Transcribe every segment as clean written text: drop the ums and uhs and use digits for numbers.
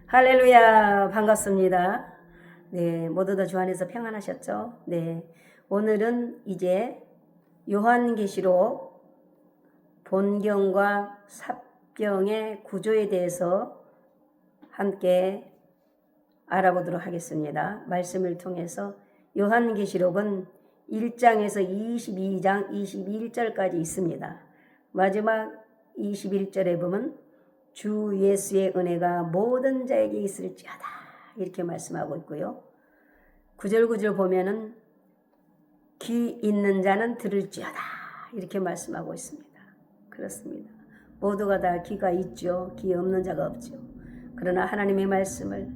할렐루야, 반갑습니다. 네, 모두 다 주 안에서 평안하셨죠? 네, 오늘은 이제 요한계시록 본경과 삽경의 구조에 대해서 함께 알아보도록 하겠습니다. 말씀을 통해서 요한계시록은 1장에서 22장 21절까지 있습니다. 마지막 21절에 보면 주 예수의 은혜가 모든 자에게 있을지어다 이렇게 말씀하고 있고요. 구절구절 보면은 귀 있는 자는 들을지어다 이렇게 말씀하고 있습니다. 그렇습니다. 모두가 다 귀가 있죠. 귀 없는 자가 없죠. 그러나 하나님의 말씀을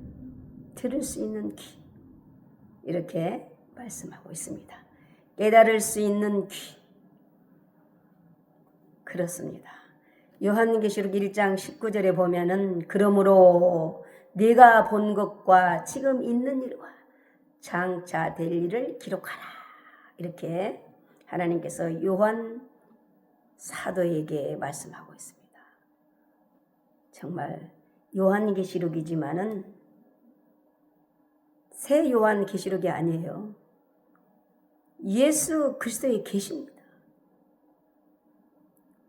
들을 수 있는 귀 이렇게 말씀하고 있습니다. 깨달을 수 있는 귀 그렇습니다. 요한계시록 1장 19절에 보면은 그러므로 네가 본 것과 지금 있는 일과 장차 될 일을 기록하라 이렇게 하나님께서 요한 사도에게 말씀하고 있습니다. 정말 요한계시록이지만은 새 요한계시록이 아니에요. 예수 그리스도의 계시입니다.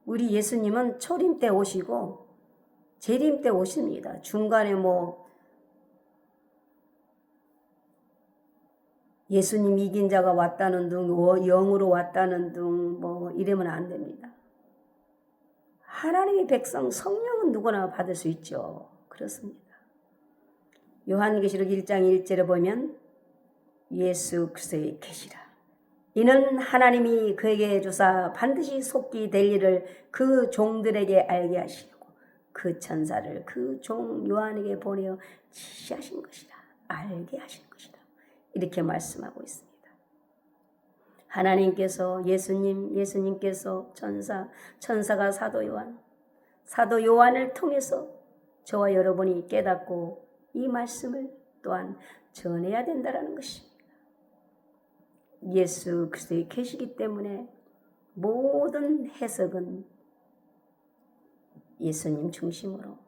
우리 예수님은 초림 때 오시고 재림 때 오십니다. 중간에 예수님 이긴 자가 왔다는 등 영으로 왔다는 등 이러면 안 됩니다. 하나님의 백성 성령은 누구나 받을 수 있죠. 그렇습니다. 요한계시록 1장 1절에 보면 예수 그리스도의 계시라. 이는 하나님이 그에게 주사 반드시 속기 될 일을 그 종들에게 알게 하시고 그 천사를 그 종 요한에게 보내어 지시하신 것이라. 알게 하신 것이라. 이렇게 말씀하고 있습니다. 하나님께서 예수님께서 천사가 사도 요한을 통해서 저와 여러분이 깨닫고 이 말씀을 또한 전해야 된다는 것입니다. 예수 그리스도의 계시기 때문에 모든 해석은 예수님 중심으로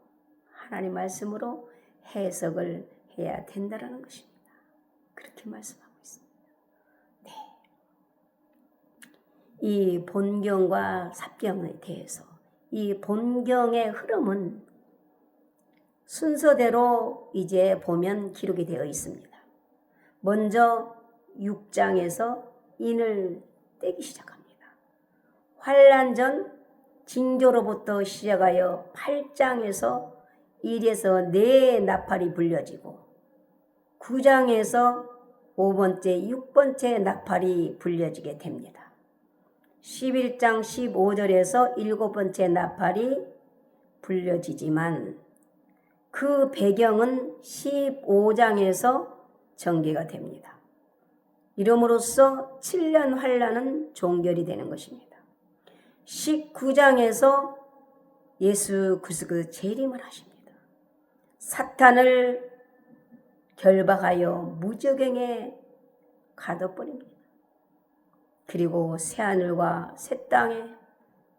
하나님 말씀으로 해석을 해야 된다는 것입니다. 그렇게 말씀하고 있습니다. 네. 이 본경과 삽경에 대해서 이 본경의 흐름은 순서대로 이제 보면 기록이 되어 있습니다. 먼저 6장에서 인을 떼기 시작합니다. 환란 전 징조로부터 시작하여 8장에서 1에서 4 나팔이 불려지고 9장에서 5번째, 6번째 나팔이 불려지게 됩니다. 11장 15절에서 7번째 나팔이 불려지지만 그 배경은 15장에서 전개가 됩니다. 이름으로써 7년 환란은 종결이 되는 것입니다. 19장에서 예수 그리스도 재림을 하십니다. 사탄을 결박하여 무저갱에 가둬버립니다. 그리고 새하늘과 새 땅에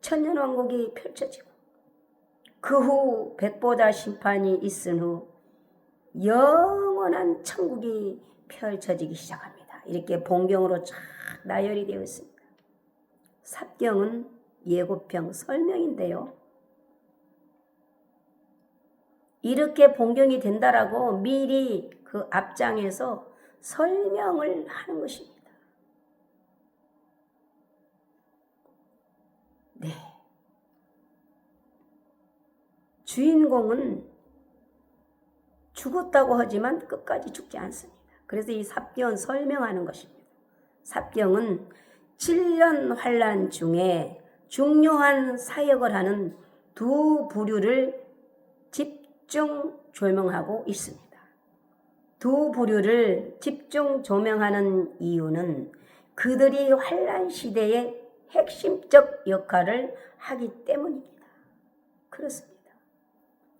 천년왕국이 펼쳐지고 그 후 백보자 심판이 있은 후 영원한 천국이 펼쳐지기 시작합니다. 이렇게 본경으로 쫙 나열이 되어 있습니다. 삽경은 예고편 설명인데요. 이렇게 본경이 된다라고 미리 그 앞장에서 설명을 하는 것입니다. 네. 주인공은 죽었다고 하지만 끝까지 죽지 않습니다. 그래서 이 삽경은 설명하는 것입니다. 삽경은 7년 환란 중에 중요한 사역을 하는 두 부류를 집중 조명하고 있습니다. 두 부류를 집중 조명하는 이유는 그들이 환란 시대의 핵심적 역할을 하기 때문입니다. 그렇습니다.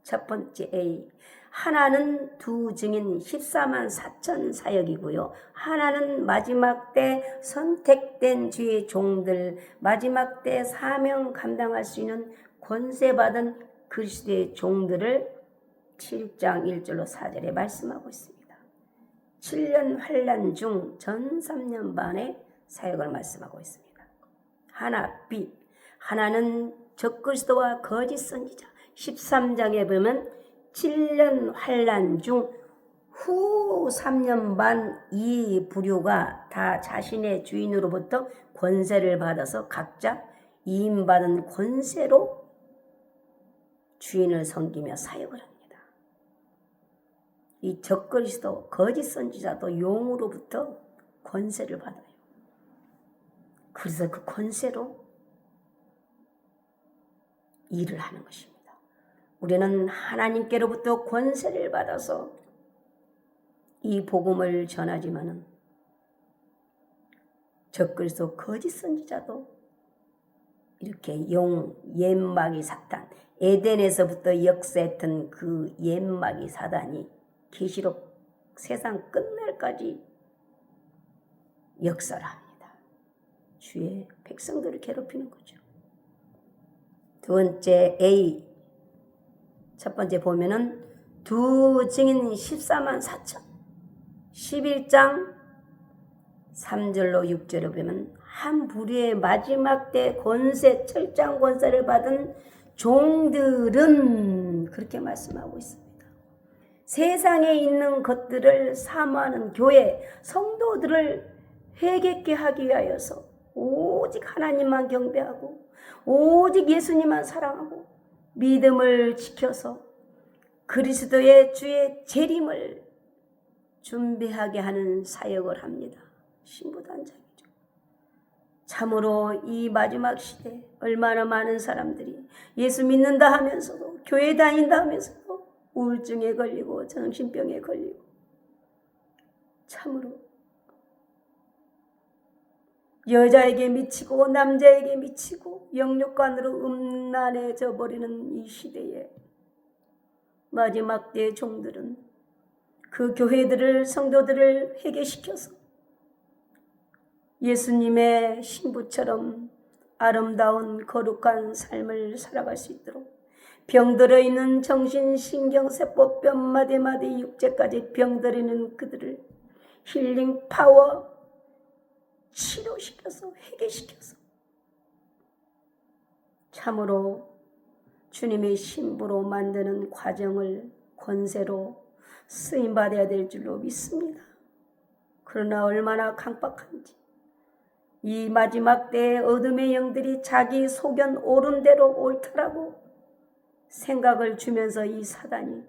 첫 번째 A. 하나는 두 증인 14만 4천 사역이고요. 하나는 마지막 때 선택된 주의 종들, 마지막 때 사명 감당할 수 있는 권세받은 그리스도의 종들을 7장 1절로 4절에 말씀하고 있습니다. 7년 환난 중 전 3년 반의 사역을 말씀하고 있습니다. 하나, 빛. 하나는 적그리스도와 거짓 선지자. 13장에 보면 7년 환난 중 후 3년 반 이 부류가 다 자신의 주인으로부터 권세를 받아서 각자 이임받은 권세로 주인을 섬기며 사역을 합니다. 이 적그리스도 거짓 선지자도 용으로부터 권세를 받아요. 그래서 그 권세로 일을 하는 것입니다. 우리는 하나님께로부터 권세를 받아서 이 복음을 전하지만은 적그리스도 거짓 선지자도 이렇게 용, 옛마귀 사탄, 에덴에서부터 역사했던 그 옛마귀 사단이 계시록 세상 끝날까지 역사를 합니다. 주의 백성들을 괴롭히는 거죠. 두 번째 A, 첫 번째 보면은 두 증인 14만 4천, 11장 3절로 6절에 보면 한 부류의 마지막 때 권세, 철장 권세를 받은 종들은 그렇게 말씀하고 있습니다. 세상에 있는 것들을 사모하는 교회, 성도들을 회개케 하기 위하여서 오직 하나님만 경배하고 오직 예수님만 사랑하고 믿음을 지켜서 그리스도의 주의 재림을 준비하게 하는 사역을 합니다. 신부단장이죠. 참으로 이 마지막 시대에 얼마나 많은 사람들이 예수 믿는다 하면서도 교회 다닌다 하면서도 우울증에 걸리고 정신병에 걸리고 참으로 여자에게 미치고 남자에게 미치고 영육간으로 음란해져 버리는 이 시대에 마지막 때의 종들은 그 교회들을 성도들을 회개시켜서 예수님의 신부처럼 아름다운 거룩한 삶을 살아갈 수 있도록 병들어 있는 정신, 신경, 세포, 뼈, 마디마디, 육체까지 병들어 있는 그들을 힐링 파워 치료시켜서 회개시켜서 참으로 주님의 신부로 만드는 과정을 권세로 쓰임받아야 될 줄로 믿습니다. 그러나 얼마나 강박한지 이 마지막 때에 어둠의 영들이 자기 소견 옳은 대로 옳다라고 생각을 주면서 이 사단이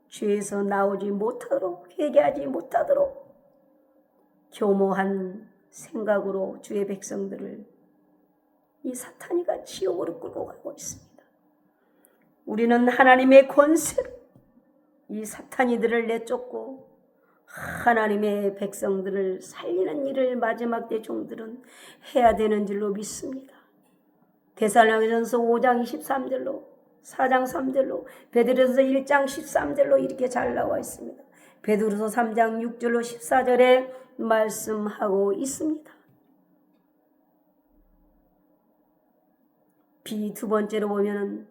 죄에서 나오지 못하도록 회개하지 못하도록 교모한 생각으로 주의 백성들을 이 사탄이가 지옥으로 끌고 가고 있습니다. 우리는 하나님의 권세로 이 사탄이들을 내쫓고 하나님의 백성들을 살리는 일을 마지막 때 종들은 해야 되는 줄로 믿습니다. 데살로니가전서 5장 23절로 4장 3절로 베드로서 1장 13절로 이렇게 잘 나와 있습니다. 베드로서 3장 6절로 14절에 말씀하고 있습니다. B 두 번째로 보면은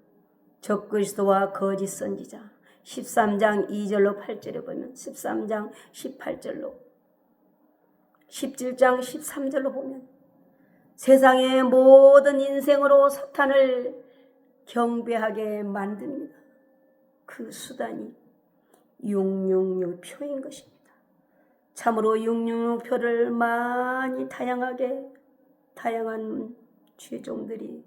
적그리스도와 거짓 선지자 13장 2절로 8절에 보면 13장 18절로 17장 13절로 보면 세상의 모든 인생으로 사탄을 경배하게 만듭니다. 그 수단이 666표인 것입니다. 참으로 666표를 많이 다양한 죄종들이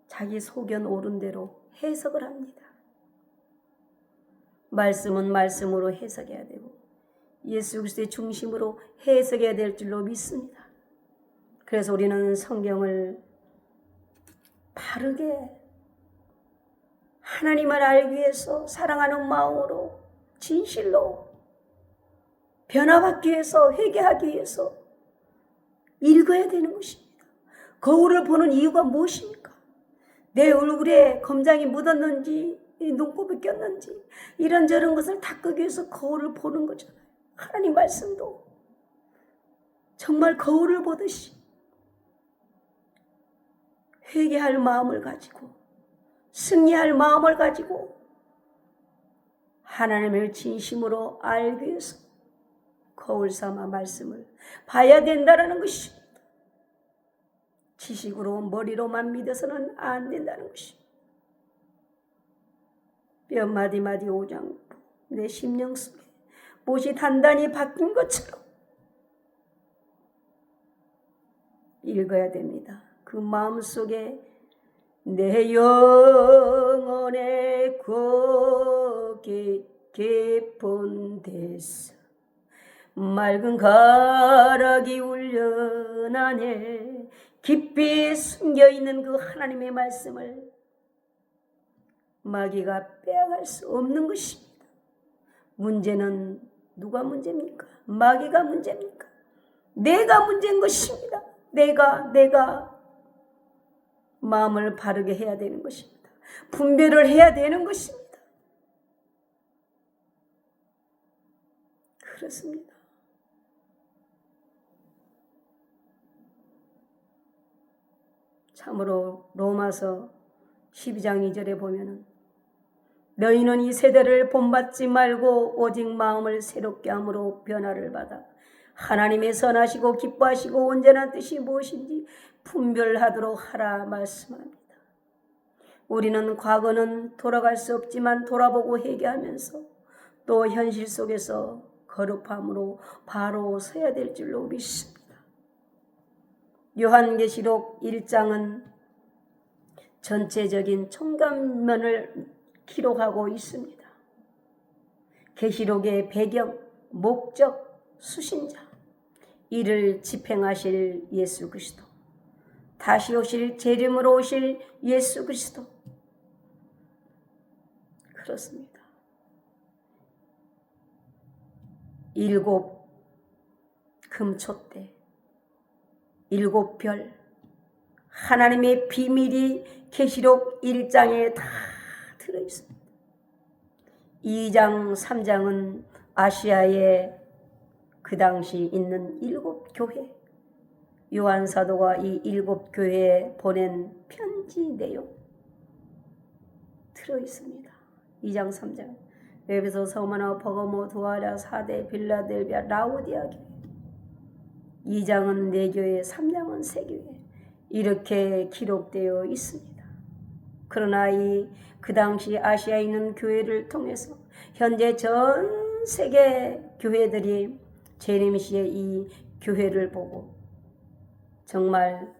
자기 소견 옳은 대로 해석을 합니다. 말씀은 말씀으로 해석해야 되고 예수 그리스도의 중심으로 해석해야 될 줄로 믿습니다. 그래서 우리는 성경을 바르게 하나님을 알기 위해서 사랑하는 마음으로 진실로 변화받기 위해서 회개하기 위해서 읽어야 되는 것입니다. 거울을 보는 이유가 무엇입니까? 내 얼굴에 검장이 묻었는지 눈곱이 꼈는지 이런저런 것을 닦기 위해서 거울을 보는 거잖아요. 하나님 말씀도 정말 거울을 보듯이 회개할 마음을 가지고 승리할 마음을 가지고 하나님을 진심으로 알기 위해서 거울 삼아 말씀을 봐야 된다는 것입니다. 지식으로 머리로만 믿어서는 안 된다는 것입니다. 뼈 마디마디 오장 내 심령 속에 못이 단단히 박힌 것처럼 읽어야 됩니다. 그 마음속에 내 영혼의 깊은 데서 맑은 가락이 울려나네. 깊이 숨겨있는 그 하나님의 말씀을 마귀가 빼앗을 수 없는 것입니다. 문제는 누가 문제입니까? 마귀가 문제입니까? 내가 문제인 것입니다. 내가 마음을 바르게 해야 되는 것입니다. 분별을 해야 되는 것입니다. 그렇습니다. 참으로 로마서 12장 2절에 보면은 너희는 이 세대를 본받지 말고 오직 마음을 새롭게 함으로 변화를 받아 하나님의 선하시고 기뻐하시고 온전한 뜻이 무엇인지 분별하도록 하라 말씀합니다. 우리는 과거는 돌아갈 수 없지만 돌아보고 회개하면서 또 현실 속에서 거룩함으로 바로 서야 될 줄로 믿습니다. 요한계시록 1장은 전체적인 총감면을 기록하고 있습니다. 계시록의 배경, 목적, 수신자, 이를 집행하실 예수 그리스도, 다시 오실 재림으로 오실 예수 그리스도. 그렇습니다. 7 금초대, 7별, 하나님의 비밀이 계시록 1장에 다 들어있습니다. 2장, 3장은 아시아에 그 당시 있는 7 교회, 요한 사도가 이 7 교회에 보낸 편지 내용 들어있습니다. 2장, 3장. 에베소, 서머나, 버가모, 두아라, 사대, 빌라델비아, 라우디아 교회. 2장은 4교회, 3장은 3교회. 이렇게 기록되어 있습니다. 그러나 그 당시 아시아에 있는 교회를 통해서 현재 전 세계 교회들이 제레미시의 이 교회를 보고 정말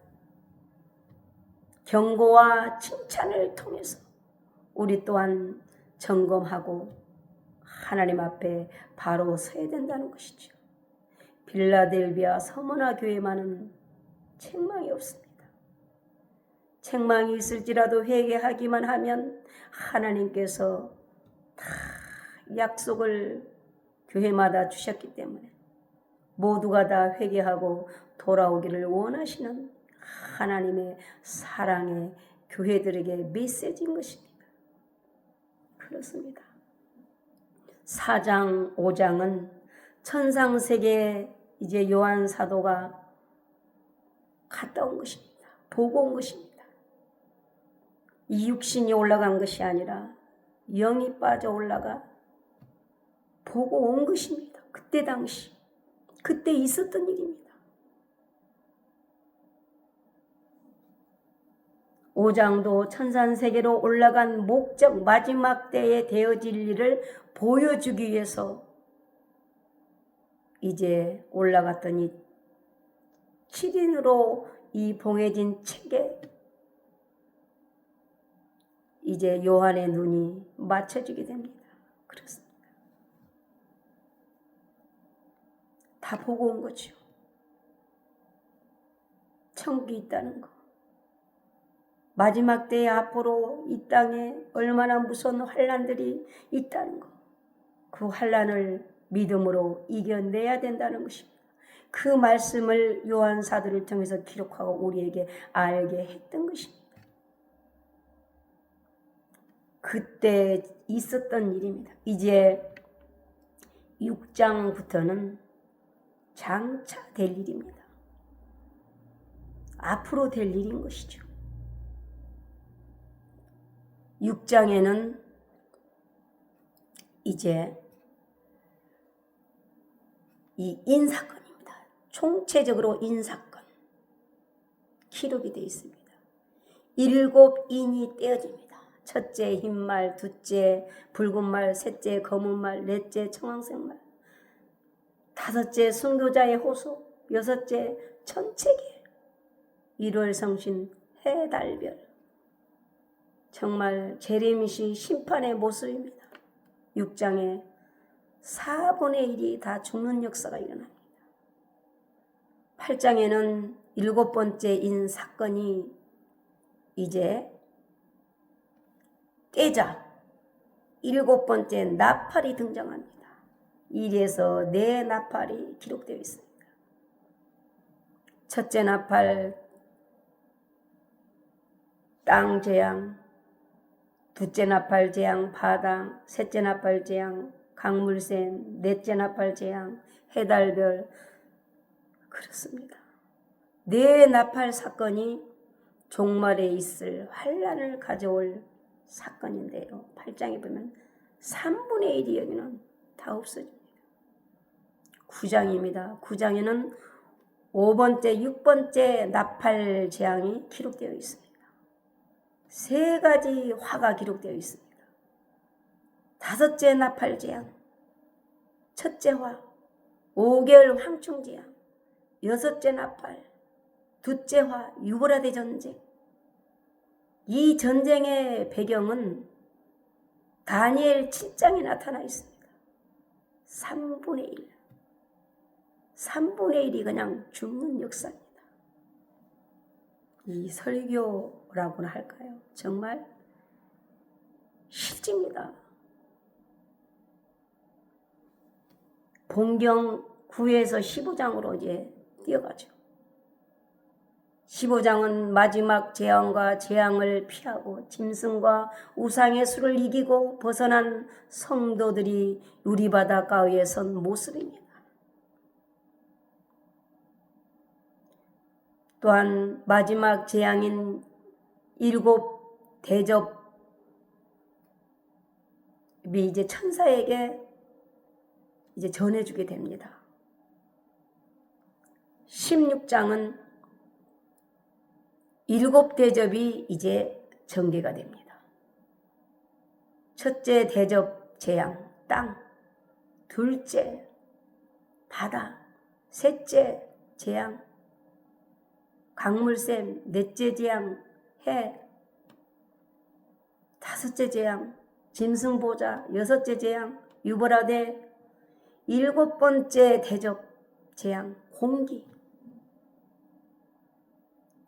경고와 칭찬을 통해서 우리 또한 점검하고 하나님 앞에 바로 서야 된다는 것이죠. 빌라델비아 서머나 교회만은 책망이 없습니다. 책망이 있을지라도 회개하기만 하면 하나님께서 다 약속을 교회마다 주셨기 때문에 모두가 다 회개하고 돌아오기를 원하시는 하나님의 사랑의 교회들에게 메시지인 것입니다. 그렇습니다. 4장, 5장은 천상세계에 이제 요한 사도가 갔다 온 것입니다. 보고 온 것입니다. 이 육신이 올라간 것이 아니라 영이 빠져 올라가 보고 온 것입니다. 그때 당시, 그때 있었던 일입니다. 5장도 천상세계로 올라간 목적, 마지막 때에 되어질 일을 보여주기 위해서 이제 올라갔던 이 7인으로 이 봉해진 책에 이제 요한의 눈이 맞춰지게 됩니다. 그렇습니다. 다 보고 온 거죠. 천국이 있다는 거. 마지막 때에 앞으로 이 땅에 얼마나 무서운 환난들이 있다는 거. 그 환난을 믿음으로 이겨내야 된다는 것입니다. 그 말씀을 요한 사도를 통해서 기록하고 우리에게 알게 했던 것입니다. 그때 있었던 일입니다. 이제 6장부터는 장차 될 일입니다. 앞으로 될 일인 것이죠. 6장에는 이제 이 인사건입니다. 총체적으로 인사건 기록이 되어 있습니다. 7인이 떼어집니다. 첫째 흰말, 둘째 붉은 말, 셋째 검은 말, 넷째 청황색 말, 다섯째 순교자의 호소, 여섯째 천체계, 1월 성신 해달별. 정말 제레미시 심판의 모습입니다. 6장에 4분의 1이 다 죽는 역사가 일어납니다. 8장에는 7번째인 사건이 이제 떼자 7번째 나팔이 등장합니다. 1에서 4 나팔이 기록되어 있습니다. 첫째 나팔 땅 재앙, 둘째 나팔 재앙 바다, 셋째 나팔 재앙 강물샘, 넷째 나팔 재앙 해달별. 그렇습니다. 4 나팔 사건이 종말에 있을 환란을 가져올 사건인데요. 8장에 보면 3분의 1이 여기는 다 없어집니다. 9장입니다. 9장에는 5번째, 6번째 나팔 재앙이 기록되어 있습니다. 3가지 화가 기록되어 있습니다. 5째 나팔 재앙, 첫째 화, 5개월 황충 재앙, 6째 나팔, 둘째 화, 유브라데 전쟁. 이 전쟁의 배경은 다니엘 7장에 나타나 있습니다. 3분의 1. 3분의 1이 그냥 죽는 역사입니다. 이 설교라고나 할까요? 정말 실제입니다. 본경 9에서 15장으로 이제 뛰어가죠. 15장은 마지막 재앙과 재앙을 피하고 짐승과 우상의 수를 이기고 벗어난 성도들이 유리바닷가에 선 모습입니다. 또한 마지막 재앙인 7 대접이 이제 천사에게 이제 전해주게 됩니다. 16장은 7 대접이 이제 전개가 됩니다. 첫째 대접 재앙 땅, 둘째 바다, 셋째 재앙 강물샘, 넷째 재앙 해, 다섯째 재앙 짐승보자, 여섯째 재앙 유브라데, 7번째 대접 재앙 공기.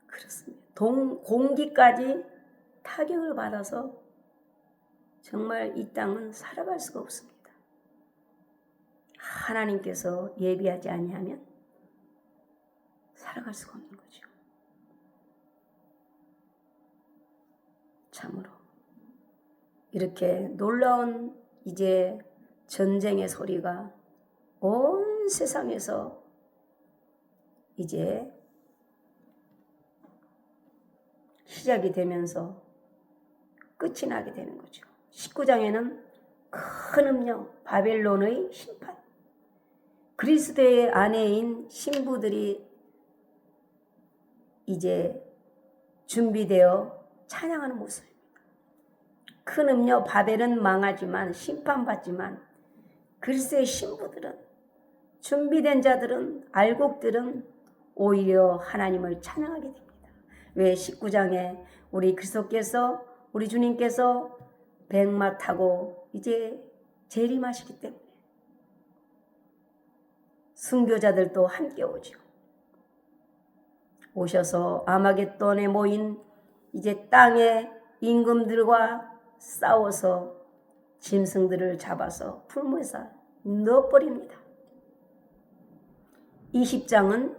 그렇습니다. 공기까지 타격을 받아서 정말 이 땅은 살아갈 수가 없습니다. 하나님께서 예비하지 아니하면 살아갈 수가 없는 거죠. 참으로 이렇게 놀라운 이제 전쟁의 소리가 온 세상에서 이제 시작이 되면서 끝이 나게 되는 거죠. 19장에는 큰 음력, 바벨론의 심판, 그리스도의 아내인 신부들이 이제 준비되어 찬양하는 모습입니다. 큰 음력 바벨은 망하지만 심판받지만 그리스도의 신부들은, 준비된 자들은, 알곡들은 오히려 하나님을 찬양하게 됩니다. 왜 19장에 우리 그리스도께서, 우리 주님께서 백마 타고 이제 재림하시기 때문에 순교자들도 함께 오죠. 오셔서 아마겟돈에 모인 이제 땅의 임금들과 싸워서 짐승들을 잡아서 풀무에서 넣어버립니다. 20장은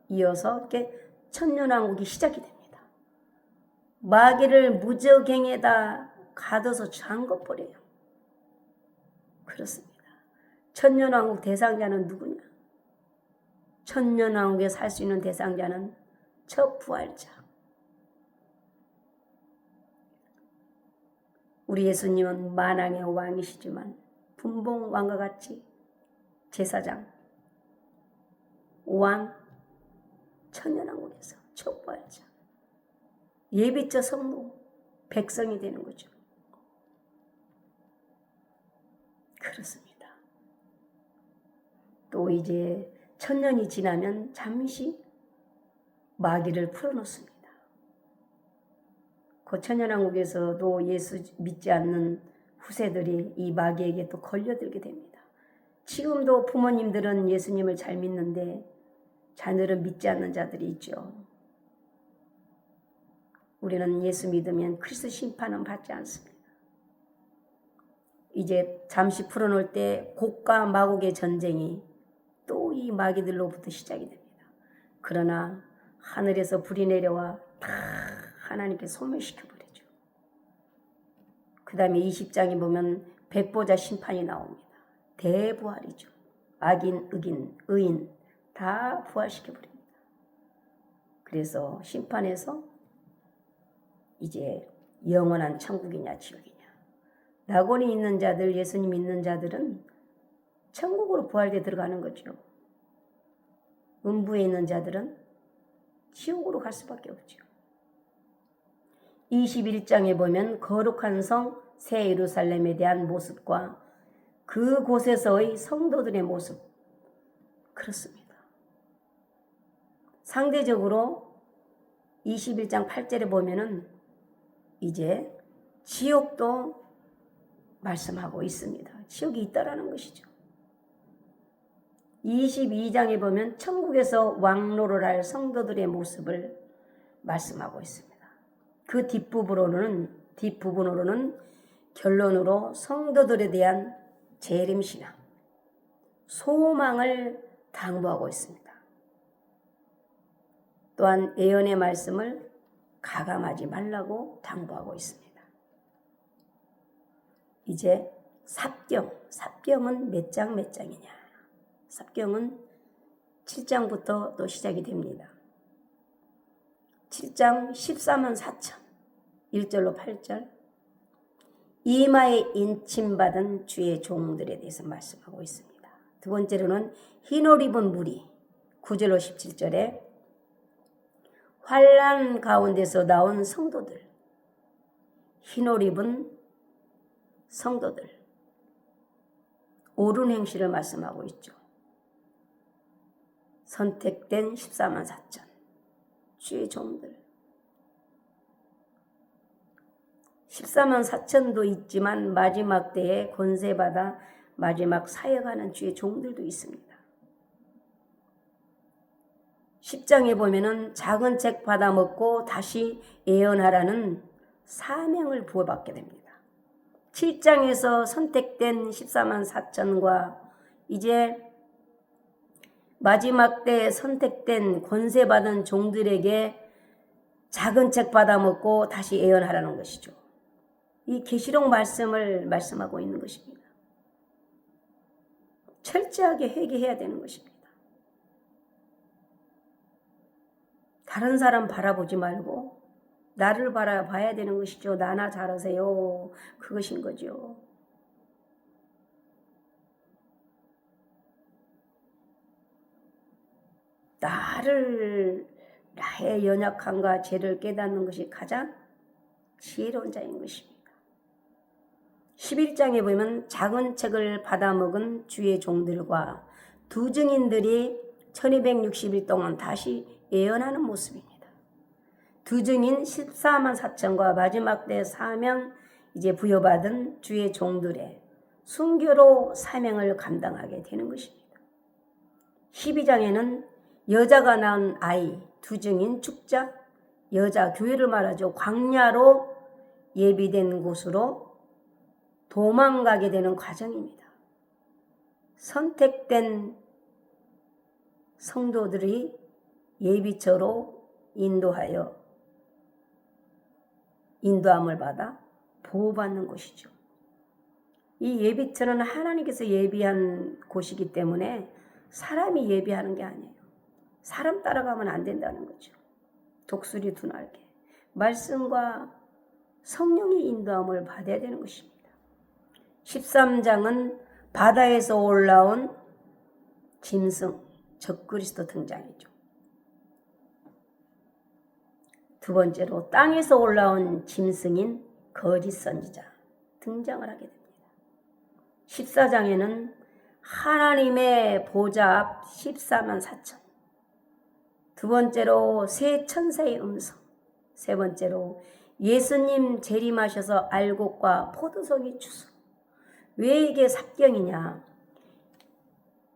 이어서 이렇게 천년왕국이 시작이 됩니다. 마귀를 무저갱에다 가둬서 잠궈버려요. 그렇습니다. 천년왕국 대상자는 누구냐? 천년왕국에 살 수 있는 대상자는 첫 부활자. 우리 예수님은 만왕의 왕이시지만 분봉 왕과 같이 제사장, 왕, 천년왕국에서 촉발자, 예비처 성도, 백성이 되는 거죠. 그렇습니다. 또 이제 천년이 지나면 잠시 마귀를 풀어놓습니다. 그 천년왕국에서도 예수 믿지 않는 후세들이 이 마귀에게 또 걸려들게 됩니다. 지금도 부모님들은 예수님을 잘 믿는데 자녀를 믿지 않는 자들이 있죠. 우리는 예수 믿으면 그리스도 심판은 받지 않습니다. 이제 잠시 풀어놓을 때 곡과 마곡의 전쟁이 또 이 마귀들로부터 시작이 됩니다. 그러나 하늘에서 불이 내려와 다 하나님께 소멸시켜버리죠. 그 다음에 20장에 보면 백보자 심판이 나옵니다. 대부활이죠. 악인, 의인, 의인 다 부활시켜버립니다. 그래서 심판에서 이제 영원한 천국이냐 지옥이냐. 낙원이 있는 자들, 예수님 믿는 자들은 천국으로 부활돼 들어가는 거죠. 음부에 있는 자들은 지옥으로 갈 수밖에 없죠. 21장에 보면 거룩한 성 새 예루살렘에 대한 모습과 그곳에서의 성도들의 모습, 그렇습니다. 상대적으로 21장 8절에 보면은 이제 지옥도 말씀하고 있습니다. 지옥이 있다라는 것이죠. 22장에 보면 천국에서 왕노를 할 성도들의 모습을 말씀하고 있습니다. 그 뒷부분으로는 결론으로 성도들에 대한 재림신앙, 소망을 당부하고 있습니다. 또한 예언의 말씀을 가감하지 말라고 당부하고 있습니다. 이제 삽경은 몇 장이냐? 삽경은 7장부터 또 시작이 됩니다. 7장 14만 4천 1절로 8절 이마에 인침받은 주의 종들에 대해서 말씀하고 있습니다. 두 번째로는 흰옷 입은 무리 9절로 17절에 환난 가운데서 나온 성도들, 흰옷 입은 성도들, 옳은 행실을 말씀하고 있죠. 선택된 14만 4천 주의 종들, 14만 4천도 있지만 마지막 때에 권세받아 마지막 사역하는 주의 종들도 있습니다. 10장에 보면은 작은 책 받아먹고 다시 예언하라는 사명을 부여받게 됩니다. 7장에서 선택된 14만 4천과 이제 마지막 때에 선택된 권세받은 종들에게 작은 책 받아먹고 다시 예언하라는 것이죠. 이 계시록 말씀을 말씀하고 있는 것입니다. 철저하게 회개해야 되는 것입니다. 다른 사람 바라보지 말고 나를 바라봐야 되는 것이죠. 나나 잘하세요. 그것인 거죠. 나의 연약함과 죄를 깨닫는 것이 가장 지혜로운 자인 것입니다. 11장에 보면 작은 책을 받아먹은 주의 종들과 두 증인들이 1260일 동안 다시 예언하는 모습입니다. 두 증인 14만 4천과 마지막 때 사명 이제 부여받은 주의 종들의 순교로 사명을 감당하게 되는 것입니다. 12장에는 여자가 낳은 아이, 두 증인 축자, 여자 교회를 말하죠. 광야로 예비된 곳으로 도망가게 되는 과정입니다. 선택된 성도들이 예비처로 인도함을 받아 보호받는 곳이죠. 이 예비처는 하나님께서 예비한 곳이기 때문에 사람이 예비하는 게 아니에요. 사람 따라가면 안 된다는 거죠. 독수리 두 날개. 말씀과 성령의 인도함을 받아야 되는 것입니다. 13장은 바다에서 올라온 짐승, 적그리스도 등장이죠. 두 번째로 땅에서 올라온 짐승인 거짓 선지자 등장을 하게 됩니다. 14장에는 하나님의 보좌 앞 14만 4천, 두 번째로 세 천사의 음성, 세 번째로 예수님 재림하셔서 알곡과 포도송이 추수. 왜 이게 삽경이냐?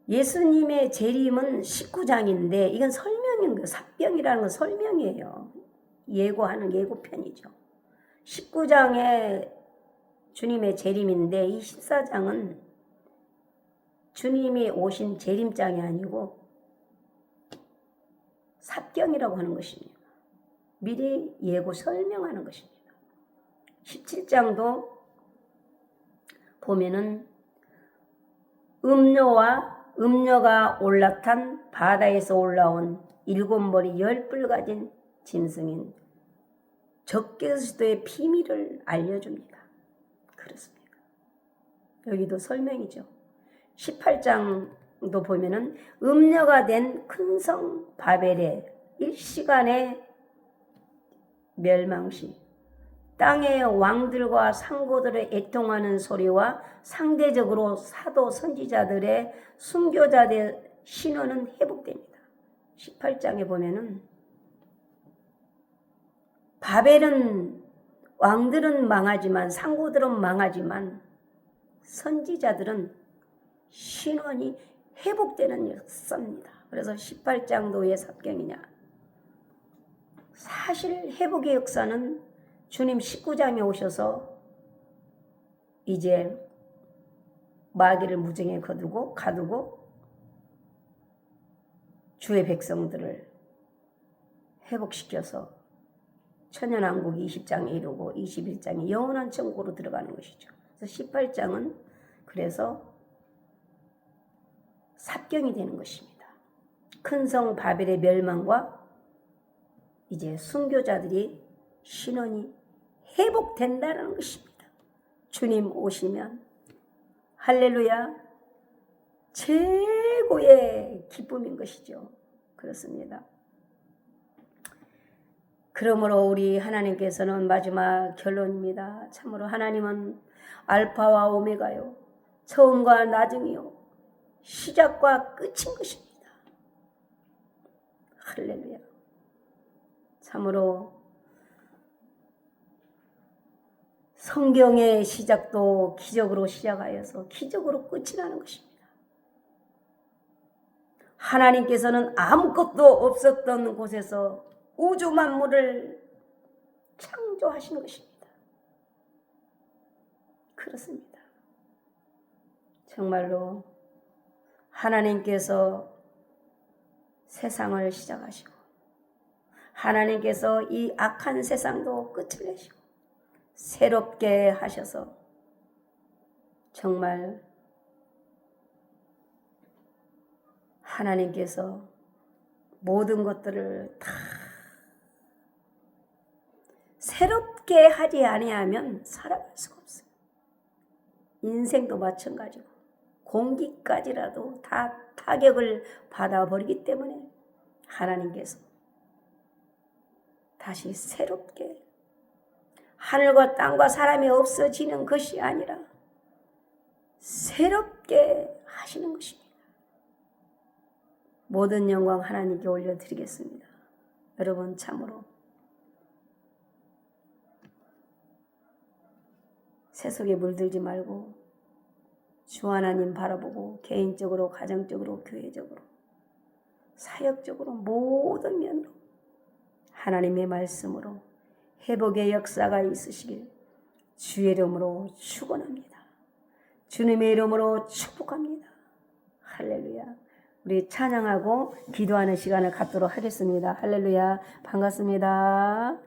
예수님의 재림은 19장인데 이건 설명인 거예요. 삽경이라는 건 설명이에요. 예고하는 예고편이죠. 19장에 주님의 재림인데 이 14장은 주님이 오신 재림장이 아니고 삽경이라고 하는 것입니다. 미리 예고 설명하는 것입니다. 17장도 보면은 음료가 올라탄 바다에서 올라온 7머리 10뿔 가진 짐승인 적그리스도의 비밀을 알려줍니다. 그렇습니다. 여기도 설명이죠. 18장도 보면은 음녀가 된 큰 성 바벨의 일시간의 멸망시 땅의 왕들과 상고들의 애통하는 소리와 상대적으로 사도 선지자들의 순교자들의 신원은 회복됩니다. 18장에 보면은 바벨은 왕들은 망하지만 상고들은 망하지만 선지자들은 신원이 회복되는 역사입니다. 그래서 18장도 왜 삽경이냐? 사실 회복의 역사는 주님 19장에 오셔서 이제 마귀를 무정에 가두고 주의 백성들을 회복시켜서 천연왕국 20장에 이르고 21장에 영원한 천국으로 들어가는 것이죠. 그래서 18장은 그래서 삽경이 되는 것입니다. 큰 성 바벨의 멸망과 이제 순교자들이 신원이 회복된다는 것입니다. 주님 오시면 할렐루야 최고의 기쁨인 것이죠. 그렇습니다. 그러므로 우리 하나님께서는 마지막 결론입니다. 참으로 하나님은 알파와 오메가요, 처음과 나중이요, 시작과 끝인 것입니다. 할렐루야. 참으로 성경의 시작도 기적으로 시작하여서 기적으로 끝이 나는 것입니다. 하나님께서는 아무것도 없었던 곳에서 우주 만물을 창조하신 것입니다. 그렇습니다. 정말로 하나님께서 세상을 시작하시고 하나님께서 이 악한 세상도 끝을 내시고 새롭게 하셔서 정말 하나님께서 모든 것들을 다 새롭게 하지 아니하면 살아갈 수가 없어요. 인생도 마찬가지고 공기까지라도 다 타격을 받아버리기 때문에 하나님께서 다시 새롭게 하늘과 땅과 사람이 없어지는 것이 아니라 새롭게 하시는 것입니다. 모든 영광 하나님께 올려드리겠습니다. 여러분 참으로 세속에 물들지 말고 주 하나님 바라보고 개인적으로, 가정적으로, 교회적으로, 사역적으로 모든 면으로 하나님의 말씀으로 회복의 역사가 있으시길 주의 이름으로 축원합니다. 주님의 이름으로 축복합니다. 할렐루야. 우리 찬양하고 기도하는 시간을 갖도록 하겠습니다. 할렐루야. 반갑습니다.